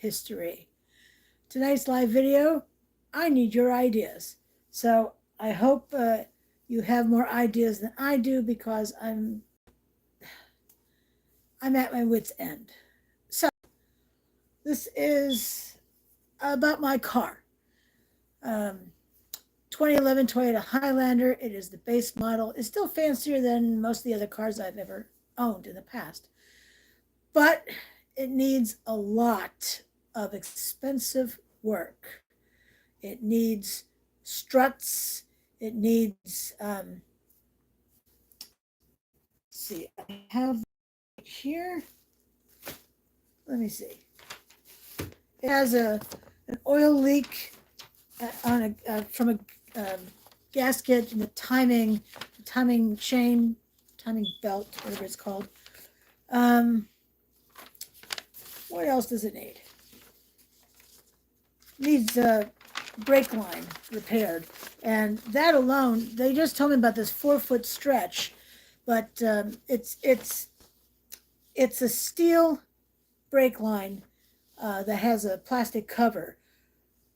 history. Tonight's live video, I need your ideas. So I hope you have more ideas than I do because I'm at my wit's end. So this is about my car. Um, 2011 Toyota Highlander. It is the base model. It's still fancier than most of the other cars I've ever owned in the past, but it needs a lot of expensive work. It needs struts. It needs, see, I have here. Let me see. It has an oil leak on from a gasket in the timing chain, timing belt, whatever it's called. What else does it need? Needs a brake line repaired, and that alone, they just told me about this 4-foot stretch, but it's a steel brake line that has a plastic cover.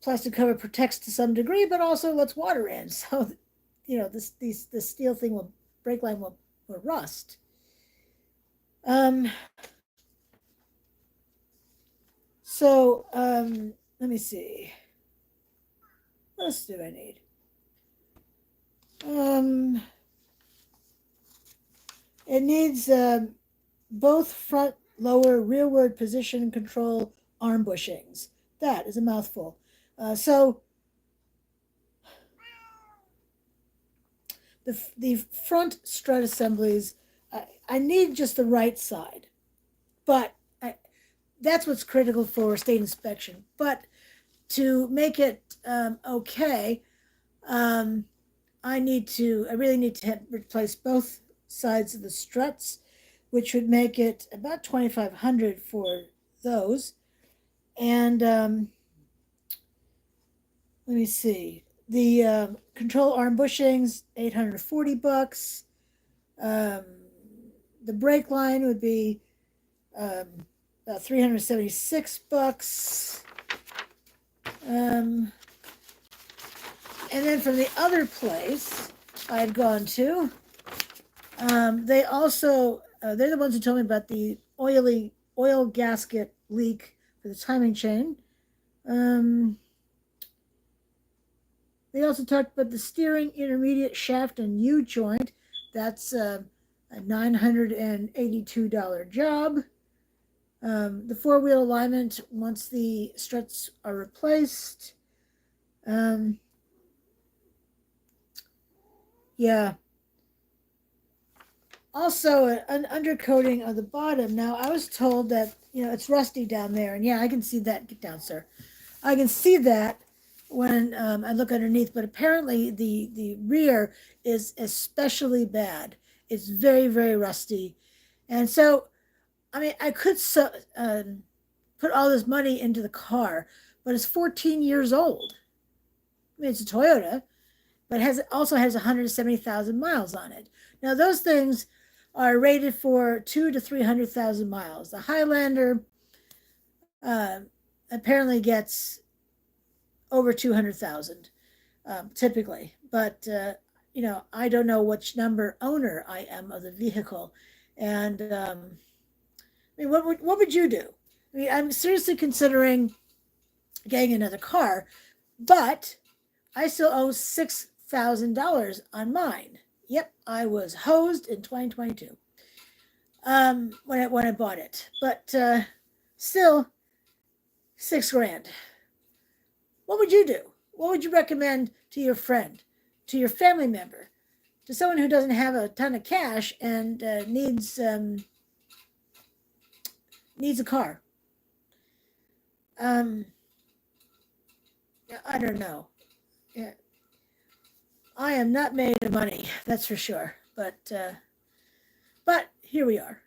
Plastic cover protects to some degree, but also lets water in. So, this steel thing brake line will rust. Let me see. What else do I need? It needs both front, lower, rearward position control arm bushings. That is a mouthful. So the front strut assemblies, I need just the right side, but that's what's critical for state inspection. But to make it okay, I really need to replace both sides of the struts, which would make it about $2,500 for those. And let me see. The control arm bushings, $840. The brake line would be about $376. And then from the other place I'd gone to, they also they're the ones who told me about the oil gasket leak for the timing chain. They also talked about the steering intermediate shaft and U joint. That's a $982 job. The four-wheel alignment once the struts are replaced. Yeah. Also, an undercoating of the bottom. Now, I was told that, it's rusty down there. And yeah, I can see that. Get down, sir. I can see that when I look underneath. But apparently, the rear is especially bad. It's very, very rusty. And so, I mean, I could put all this money into the car, but it's 14 years old. I mean, it's a Toyota, but also has 170,000 miles on it. Now, those things are rated for 200,000 to 300,000 miles. The Highlander apparently gets over 200,000 typically, but I don't know which number owner I am of the vehicle, and I mean, what would you do? I mean, I'm seriously considering getting another car, but I still owe $6,000 on mine. Yep, I was hosed in 2022 when I bought it, but still $6,000. What would you do? What would you recommend to your friend, to your family member, to someone who doesn't have a ton of cash and needs a car? I don't know. Yeah. I am not made of money, that's for sure. But here we are.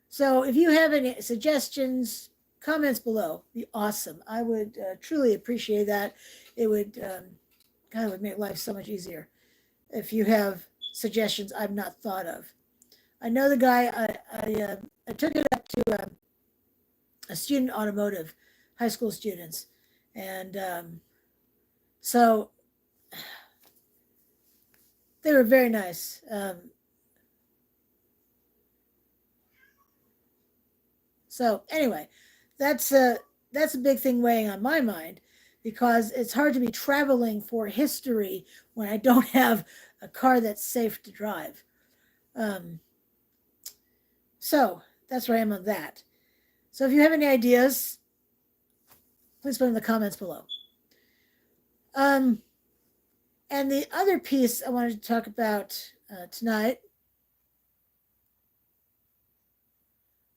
So if you have any suggestions, comments below, be awesome. I would truly appreciate that. It would God, it would make life so much easier if you have suggestions I've not thought of. I know the guy. I took it up to a student automotive high school students. And so they were very nice. So anyway, that's a big thing weighing on my mind because it's hard to be traveling for history when I don't have a car that's safe to drive. Um, so that's where I am on that. So if you have any ideas, please put in the comments below. Um, and the other piece I wanted to talk about tonight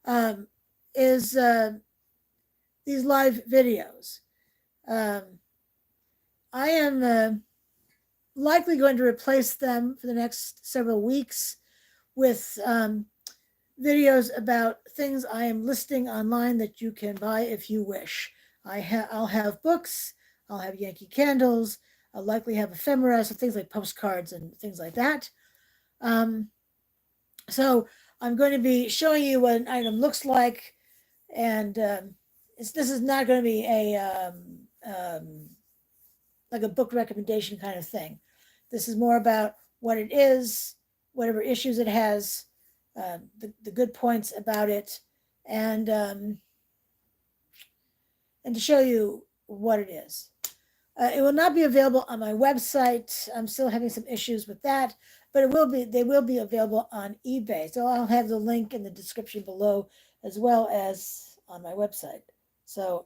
um, is these live videos. Um, I am likely going to replace them for the next several weeks with videos about things I am listing online that you can buy if you wish. I'll have books, I'll have Yankee candles, I'll likely have ephemera, so things like postcards and things like that. Um, so I'm going to be showing you what an item looks like, and this is not going to be a like a book recommendation kind of thing. This is more about what it is, whatever issues it has, the good points about it, and to show you what it is. It will not be available on my website. I'm still having some issues with that, but it will be. They will be available on eBay. So I'll have the link in the description below, as well as on my website. So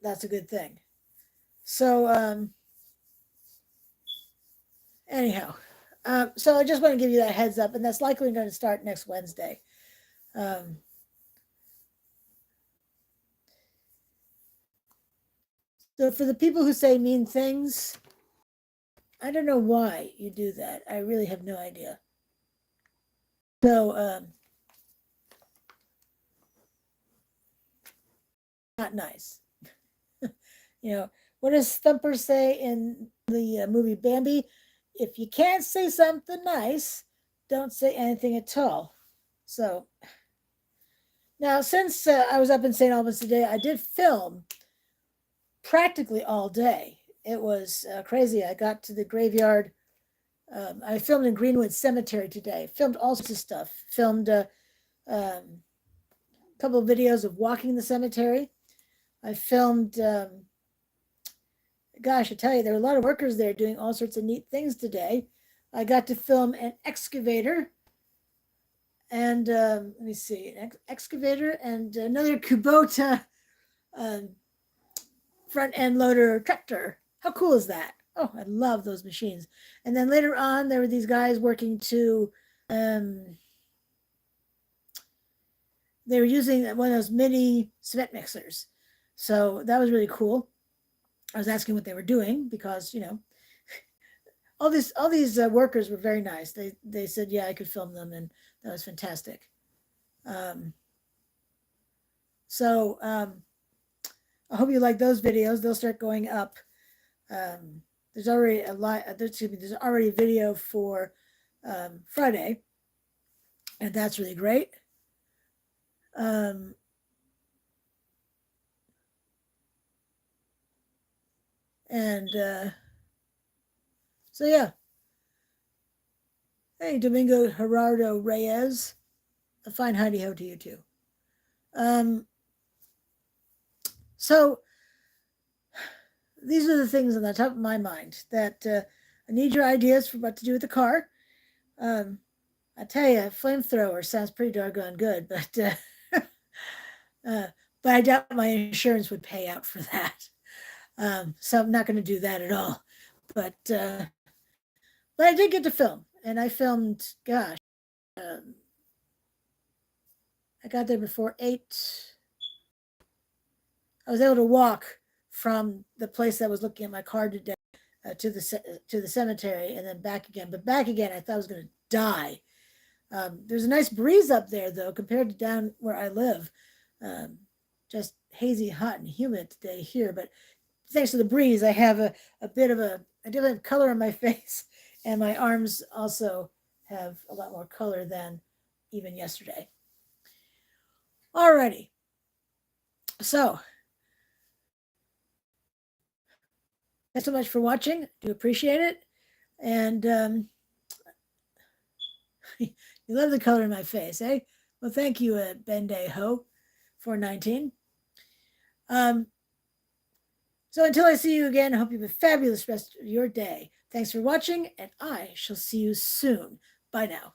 that's a good thing. So anyhow, so I just want to give you that heads up, and that's likely going to start next Wednesday. So for the people who say mean things, I don't know why you do that. I really have no idea. So not nice. You know, what does Thumper say in the movie Bambi? If you can't say something nice, don't say anything at all. So now, since I was up in St. Albans today, I did film practically all day. It was crazy. I got to the graveyard. I filmed in Greenwood Cemetery today. Filmed all sorts of stuff. Filmed a couple of videos of walking the cemetery. I filmed, gosh, I tell you, there were a lot of workers there doing all sorts of neat things today. I got to film an excavator and let me see, an excavator and another Kubota front end loader tractor. How cool is that? Oh, I love those machines. And then later on, there were these guys working to, they were using one of those mini cement mixers. So that was really cool. I was asking what they were doing because, you know, all these workers were very nice. They said, yeah, I could film them, and that was fantastic. So I hope you like those videos. They'll start going up. There's already there's already a video for Friday, and that's really great. And so yeah. Hey, Domingo Gerardo Reyes. A fine hidey ho to you too. So these are the things on the top of my mind that I need your ideas for what to do with the car. I tell you, flamethrower sounds pretty doggone good, but but I doubt my insurance would pay out for that. So I'm not going to do that at all. But I did get to film, and I filmed. Gosh, I got there before 8. I was able to walk from the place that was looking at my car today to the cemetery and then back again. But back again, I thought I was going to die. There's a nice breeze up there, though, compared to down where I live. Just hazy, hot, and humid today here. But thanks to the breeze, I have a bit of a different color on my face, and my arms also have a lot more color than even yesterday. Alrighty. So thanks so much for watching. Do appreciate it. And you love the color in my face, eh? Well, thank you, Benday Ho, 419. Um, so until I see you again, I hope you have a fabulous rest of your day. Thanks for watching, and I shall see you soon. Bye now.